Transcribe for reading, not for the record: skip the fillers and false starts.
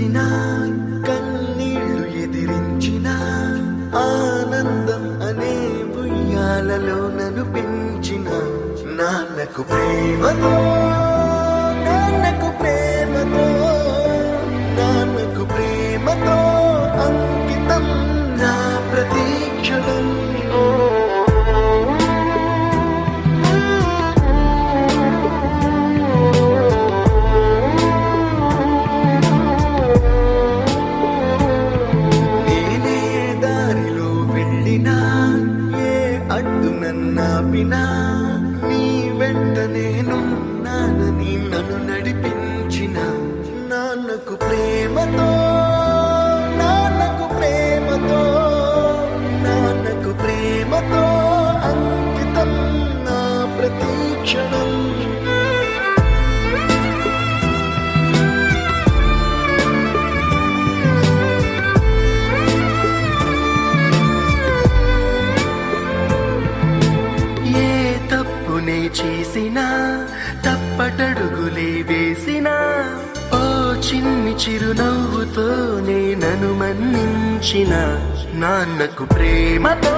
నవ్వించిన కన్నీళ్లు ఎదిరించిన ఆనందం అనే ఉయ్యాలలో నన్ను పెంచిన నాన్నకు ప్రేమతో నాన్నకు ప్రేమతో నాన్నకు ప్రేమతో అంకితం నా ప్రతీక్షణం. అడ్డు నన్నాపినా నీ వెంట నేనున్నానని నన్ను నడిపించిన నాన్నకు ప్రేమతో నాన్నకు ప్రేమతో నాన్నకు ప్రేమతో అంకితం నా ప్రతీక్షణం. చేసినా తప్పటడుగులే వేసినా ఓ చిన్ని చిరునవ్వుతో నన్ను మన్నించిన నాన్నకు ప్రేమతో